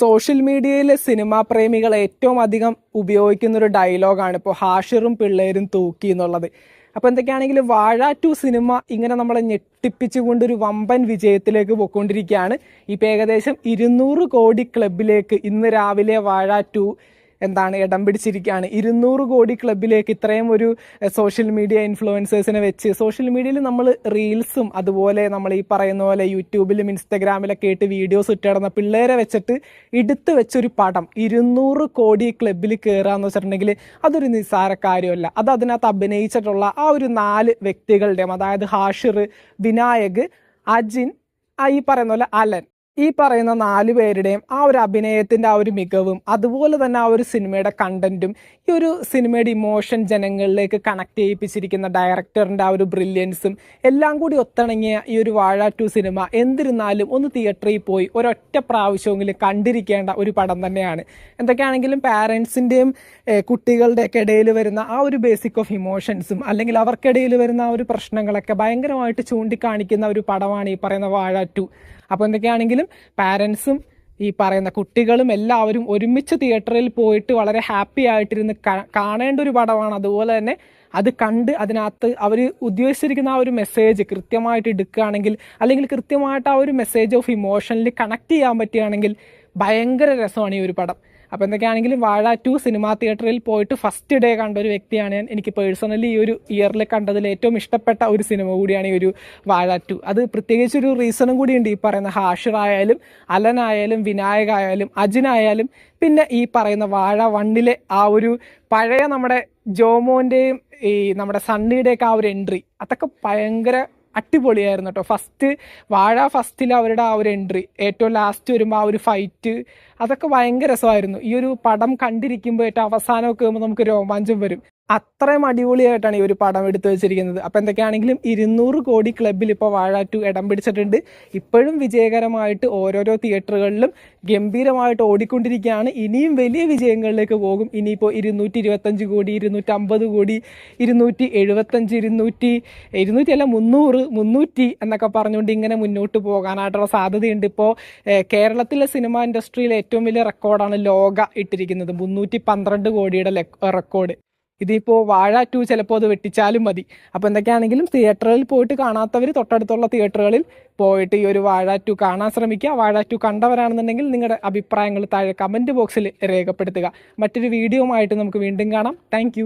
Social മീഡിയയിലെ cinema പ്രേമികൾ ഏറ്റവും അധികം ഉപയോഗിക്കുന്ന ഒരു ഡയലോഗാണ് ഇപ്പോൾ ഹാഷിറും പിള്ളേരും തൂക്കി എന്നുള്ളത്. അപ്പോൾ എന്തൊക്കെയാണെങ്കിലും വാഴ 2 സിനിമ ഇങ്ങനെ നമ്മളെ ഞെട്ടിപ്പിച്ചുകൊണ്ടൊരു വമ്പൻ വിജയത്തിലേക്ക് പോയിക്കൊണ്ടിരിക്കുകയാണ്. ഇപ്പോൾ ഏകദേശം 200 കോടി ക്ലബിലേക്ക് ഇന്ന് രാവിലെ വാഴ 2 ഇടം പിടിച്ചിരിക്കുകയാണ്. 200 കോടി ക്ലബിലേക്ക് ഇത്രയും ഒരു സോഷ്യൽ മീഡിയ ഇൻഫ്ലുവൻസേഴ്സിനെ വെച്ച് സോഷ്യൽ മീഡിയയിൽ നമ്മൾ റീൽസും അതുപോലെ നമ്മൾ ഈ പറയുന്ന പോലെ യൂട്യൂബിലും ഇൻസ്റ്റഗ്രാമിലൊക്കെ ആയിട്ട് വീഡിയോസ് ഇട്ടിടുന്ന പിള്ളേരെ വെച്ചിട്ട് എടുത്ത് വെച്ചൊരു പടം 200 കോടി ക്ലബിൽ കയറുകയെന്ന് വെച്ചിട്ടുണ്ടെങ്കിൽ അതൊരു നിസ്സാര കാര്യമല്ല. അത് അതിനകത്ത് അഭിനയിച്ചിട്ടുള്ള ആ ഒരു 4 വ്യക്തികളുടെയും, അതായത് ഹാഷിർ, വിനായക്, അജിൻ, ഈ പറയുന്ന പോലെ അലൻ, ഈ പറയുന്ന 4 പേരുടെയും ആ ഒരു അഭിനയത്തിൻ്റെ ആ ഒരു മികവും അതുപോലെ തന്നെ ആ ഒരു സിനിമയുടെ കണ്ടന്റും ഈ ഒരു സിനിമയുടെ ഇമോഷൻ ജനങ്ങളിലേക്ക് കണക്ട് ചെയ്യിപ്പിച്ചിരിക്കുന്ന ഡയറക്ടറിൻ്റെ ആ ഒരു ബ്രില്യൻസും എല്ലാം കൂടി ഒത്തിണങ്ങിയ ഈ ഒരു വാഴ 2 സിനിമ എന്നിരുന്നാലും ഒന്ന് തിയേറ്ററിൽ പോയി ഒരൊറ്റ പ്രാവശ്യമെങ്കിലും കണ്ടിരിക്കേണ്ട ഒരു പടം തന്നെയാണ്. എന്തൊക്കെയാണെങ്കിലും പാരൻസിൻ്റെയും കുട്ടികളുടെയൊക്കെ ഇടയിൽ വരുന്ന ആ ഒരു ബേസിക് ഓഫ് ഇമോഷൻസും അല്ലെങ്കിൽ അവർക്കിടയിൽ വരുന്ന ആ ഒരു പ്രശ്നങ്ങളൊക്കെ ഭയങ്കരമായിട്ട് ചൂണ്ടിക്കാണിക്കുന്ന ഒരു പടമാണ് ഈ പറയുന്ന വാഴ 2. അപ്പോൾ എന്തൊക്കെയാണെങ്കിലും പാരൻസും ഈ പറയുന്ന കുട്ടികളും എല്ലാവരും ഒരുമിച്ച് തിയേറ്ററിൽ പോയിട്ട് വളരെ ഹാപ്പി ആയിട്ടിരുന്ന് കാണേണ്ട ഒരു പടമാണ്. അതുപോലെ തന്നെ അത് കണ്ട് അതിനകത്ത് അവർ ഉദ്ദേശിച്ചിരിക്കുന്ന ആ ഒരു മെസ്സേജ് കൃത്യമായിട്ട് എടുക്കുകയാണെങ്കിൽ അല്ലെങ്കിൽ കൃത്യമായിട്ട് ആ ഒരു മെസ്സേജ് ഓഫ് ഇമോഷനിൽ കണക്ട് ചെയ്യാൻ പറ്റുകയാണെങ്കിൽ ഭയങ്കര രസമാണ് ഈ ഒരു പടം. അപ്പോൾ എന്തൊക്കെയാണെങ്കിലും വാഴ 2 സിനിമാ തിയേറ്ററിൽ പോയിട്ട് ഫസ്റ്റ് ഡേ കണ്ട ഒരു വ്യക്തിയാണ് ഞാൻ. എനിക്ക് പേഴ്സണലി ഈ ഒരു ഇയറിൽ കണ്ടതിൽ ഏറ്റവും ഇഷ്ടപ്പെട്ട ഒരു സിനിമ കൂടിയാണ് ഈ ഒരു വാഴ 2. അത് പ്രത്യേകിച്ചൊരു റീസണും കൂടിയുണ്ട്. ഈ പറയുന്ന ഹാഷിർ ആയാലും അലനായാലും വിനായക് ആയാലും അജിനായാലും പിന്നെ ഈ പറയുന്ന വാഴ 1 ആ ഒരു പഴയ നമ്മുടെ ജോമോൻ്റെയും ഈ നമ്മുടെ സണ്ണിയുടെയൊക്കെ ആ ഒരു എൻട്രി അതൊക്കെ ഭയങ്കര അടിപൊളിയായിരുന്നു കേട്ടോ. വാഴ ഫസ്റ്റിൽ അവരുടെ ആ ഒരു എൻട്രി, ഏറ്റവും ലാസ്റ്റ് വരുമ്പോൾ ആ ഒരു ഫൈറ്റ്, അതൊക്കെ ഭയങ്കര രസമായിരുന്നു. ഈ ഒരു പടം കണ്ടിരിക്കുമ്പോൾ ഏറ്റവും അവസാനമൊക്കെ ആകുമ്പോൾ നമുക്ക് രോമാഞ്ചം വരും. അത്രയും അടിപൊളിയായിട്ടാണ് ഈ ഒരു പടം എടുത്തു വെച്ചിരിക്കുന്നത്. അപ്പോൾ എന്തൊക്കെയാണെങ്കിലും 200 കോടി ക്ലബിൽ ഇപ്പോൾ വാഴ 2 ഇടം പിടിച്ചിട്ടുണ്ട്. ഇപ്പോഴും വിജയകരമായിട്ട് ഓരോരോ തിയേറ്ററുകളിലും ഗംഭീരമായിട്ട് ഓടിക്കൊണ്ടിരിക്കുകയാണ്. ഇനിയും വലിയ വിജയങ്ങളിലേക്ക് പോകും. ഇനിയിപ്പോൾ 225 കോടി, 250 കോടി, 275, 200 അല്ല 300, 300 എന്നൊക്കെ പറഞ്ഞുകൊണ്ട് ഇങ്ങനെ മുന്നോട്ട് പോകാനായിട്ടുള്ള സാധ്യതയുണ്ട്. ഇപ്പോൾ കേരളത്തിലെ സിനിമ ഇൻഡസ്ട്രിയിലെ ഏറ്റവും വലിയ റെക്കോർഡാണ് ലോക ഇട്ടിരിക്കുന്നത്, 312 കോടിയുടെ റെക്കോർഡ്. ഇതിപ്പോൾ വാഴ 2 ചിലപ്പോൾ അത് വെട്ടിച്ചാലും മതി. അപ്പോൾ എന്തൊക്കെയാണെങ്കിലും തിയേറ്ററിൽ പോയിട്ട് കാണാത്തവർ തൊട്ടടുത്തുള്ള തിയേറ്ററുകളിൽ പോയിട്ട് ഈ ഒരു വാഴ 2 കാണാൻ ശ്രമിക്കുക. വാഴ 2 കണ്ടവരാണെന്നുണ്ടെങ്കിൽ നിങ്ങളുടെ അഭിപ്രായങ്ങൾ താഴെ കമൻറ്റ് ബോക്സിൽ രേഖപ്പെടുത്തുക. മറ്റൊരു വീഡിയോ ആയിട്ട് നമുക്ക് വീണ്ടും കാണാം. താങ്ക്